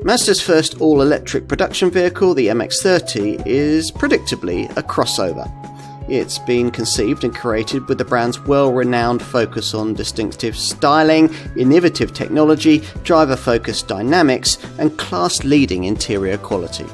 Mazda's first all-electric production vehicle, the MX30, is predictably a crossover. It's been conceived and created with the brand's well-renowned focus on distinctive styling, innovative technology, driver-focused dynamics, and class-leading interior quality.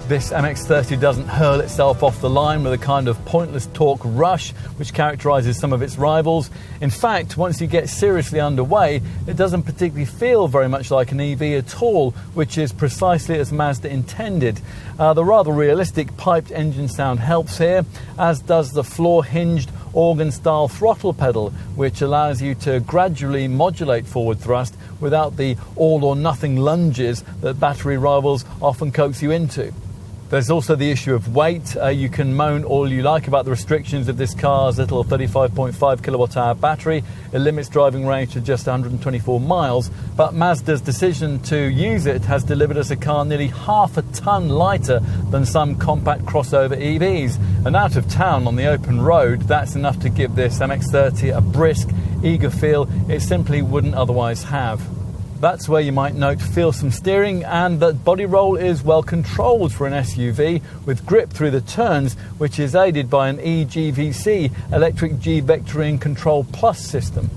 This MX30 doesn't hurl itself off the line with a kind of pointless torque rush which characterises some of its rivals. In fact, once you get seriously underway, it doesn't particularly feel very much like an EV at all, which is precisely as Mazda intended. The rather realistic piped engine sound helps here, as does the floor-hinged organ-style throttle pedal, which allows you to gradually modulate forward thrust without the all-or-nothing lunges that battery rivals often coax you into. There's also the issue of weight. You can moan all you like about the restrictions of this car's little 35.5 kilowatt-hour battery. It limits driving range to just 124 miles, but Mazda's decision to use it has delivered us a car nearly half a ton lighter than some compact crossover EVs. And out of town on the open road, that's enough to give this MX30 a brisk, eager feel it simply wouldn't otherwise have. That's where you might note feelsome steering and that body roll is well controlled for an SUV, with grip through the turns, which is aided by an e-GVC electric G-vectoring control plus system.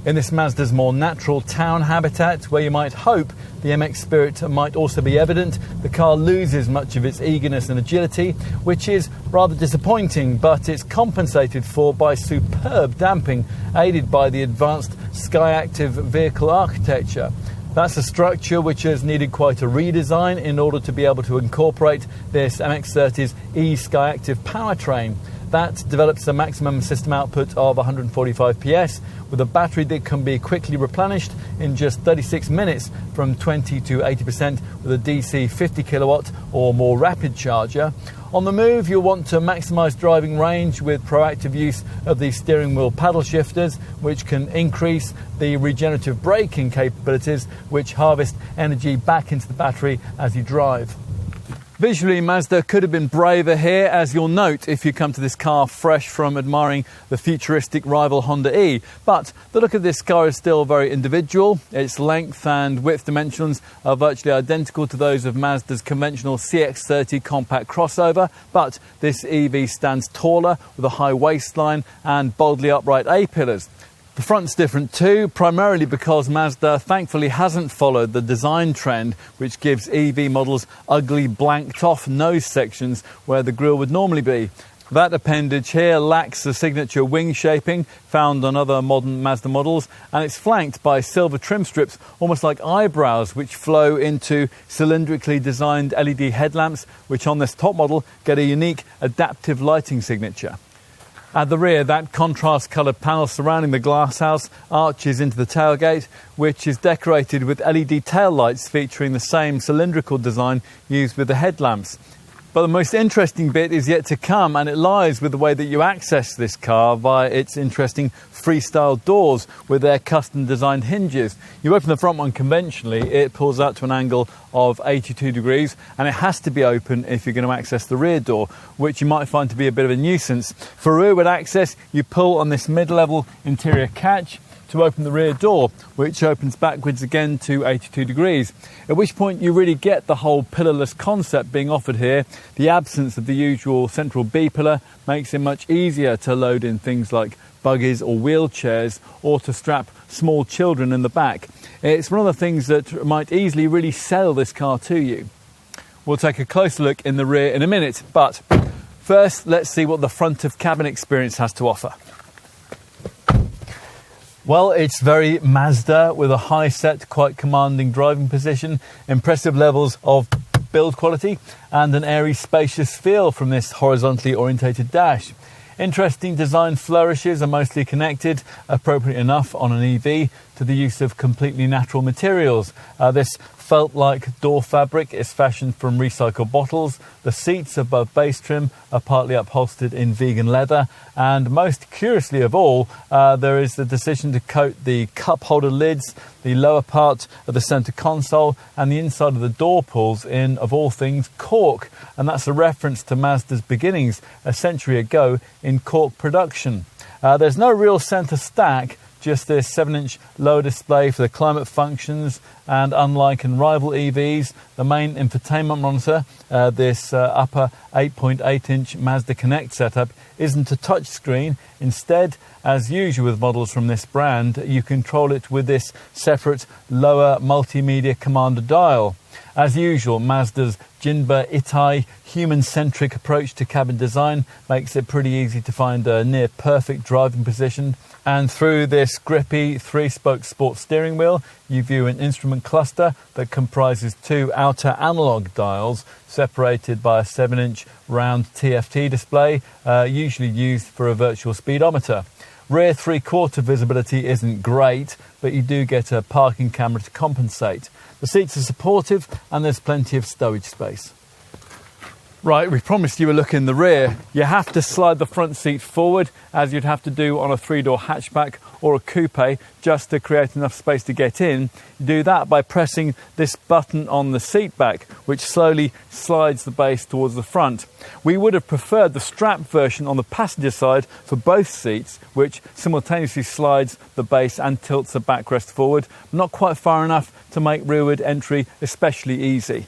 In this Mazda's more natural town habitat, where you might hope the MX spirit might also be evident, the car loses much of its eagerness and agility, which is rather disappointing, but it's compensated for by superb damping, aided by the advanced Skyactiv vehicle architecture. That's a structure which has needed quite a redesign in order to be able to incorporate this MX30's e-Skyactiv powertrain. That develops a maximum system output of 145 PS with a battery that can be quickly replenished in just 36 minutes from 20 to 80% with a DC 50 kilowatt or more rapid charger. On the move, you'll want to maximise driving range with proactive use of the steering wheel paddle shifters, which can increase the regenerative braking capabilities, which harvest energy back into the battery as you drive. Visually, Mazda could have been braver here, as you'll note if you come to this car fresh from admiring the futuristic rival Honda E. But the look of this car is still very individual. Its length and width dimensions are virtually identical to those of Mazda's conventional CX-30 compact crossover, but this EV stands taller with a high waistline and boldly upright A-pillars. The front's different too, primarily because Mazda thankfully hasn't followed the design trend which gives EV models ugly blanked off nose sections where the grille would normally be. That appendage here lacks the signature wing shaping found on other modern Mazda models, and it's flanked by silver trim strips almost like eyebrows which flow into cylindrically designed LED headlamps, which on this top model get a unique adaptive lighting signature. At the rear, that contrast-coloured panel surrounding the glasshouse arches into the tailgate, which is decorated with LED taillights featuring the same cylindrical design used with the headlamps. But the most interesting bit is yet to come, and it lies with the way that you access this car via its interesting freestyle doors with their custom-designed hinges. You open the front one conventionally, it pulls out to an angle of 82 degrees, and it has to be open if you're going to access the rear door, which you might find to be a bit of a nuisance. For rearward access, you pull on this mid-level interior catch to open the rear door, which opens backwards again to 82 degrees, at which point you really get the whole pillarless concept being offered here. The absence of the usual central B-pillar makes it much easier to load in things like buggies or wheelchairs, or to strap small children in the back. It's one of the things that might easily really sell this car to you. We'll take a closer look in the rear in a minute, but first let's see what the front of cabin experience has to offer. Well, it's very Mazda, with a high-set, quite commanding driving position, impressive levels of build quality, and an airy, spacious feel from this horizontally orientated dash. Interesting design flourishes are mostly connected, appropriate enough on an EV, to the use of completely natural materials. This felt-like door fabric is fashioned from recycled bottles. The seats above base trim are partly upholstered in vegan leather, and most curiously of all, there is the decision to coat the cup holder lids, the lower part of the centre console, and the inside of the door pulls in, of all things, cork. And that's a reference to Mazda's beginnings a century ago in cork production. There's no real centre stack, just this 7-inch lower display for the climate functions, And unlike in rival EVs, the main infotainment monitor, this upper 8.8-inch Mazda Connect setup, isn't a touchscreen. Instead, as usual with models from this brand, you control it with this separate lower multimedia commander dial. As usual, Mazda's Jinba Itai human-centric approach to cabin design makes it pretty easy to find a near-perfect driving position. And through this grippy 3-spoke sports steering wheel, you view an instrument cluster that comprises 2 outer analog dials separated by a 7-inch round TFT display, usually used for a virtual speedometer. Rear 3/4 visibility isn't great, but you do get a parking camera to compensate. The seats are supportive and there's plenty of stowage space. Right, we promised you a look in the rear. You have to slide the front seat forward, as you'd have to do on a 3-door hatchback or a coupe, just to create enough space to get in. You do that by pressing this button on the seat back, which slowly slides the base towards the front. We would have preferred the strap version on the passenger side for both seats, which simultaneously slides the base and tilts the backrest forward, not quite far enough to make rearward entry especially easy.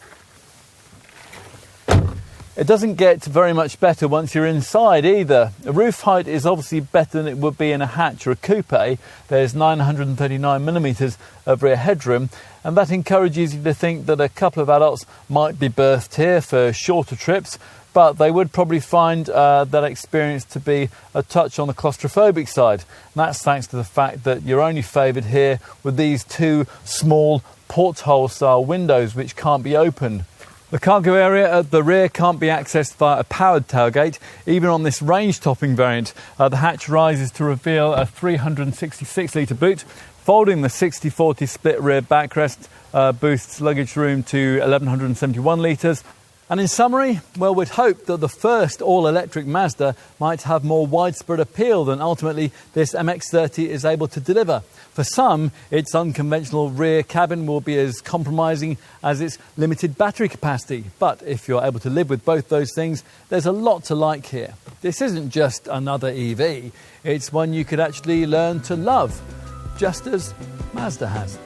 It doesn't get very much better once you're inside either. The roof height is obviously better than it would be in a hatch or a coupe. There's 939mm of rear headroom, and that encourages you to think that a couple of adults might be berthed here for shorter trips, but they would probably find that experience to be a touch on the claustrophobic side. And that's thanks to the fact that you're only favoured here with these 2 small porthole-style windows which can't be opened. The cargo area at the rear can't be accessed via a powered tailgate. Even on this range-topping variant, the hatch rises to reveal a 366-litre boot. Folding the 60-40 split rear backrest boosts luggage room to 1,171 litres. And in summary, well, we'd hope that the first all-electric Mazda might have more widespread appeal than ultimately this MX30 is able to deliver. For some, its unconventional rear cabin will be as compromising as its limited battery capacity. But if you're able to live with both those things, there's a lot to like here. This isn't just another EV, it's one you could actually learn to love, just as Mazda has.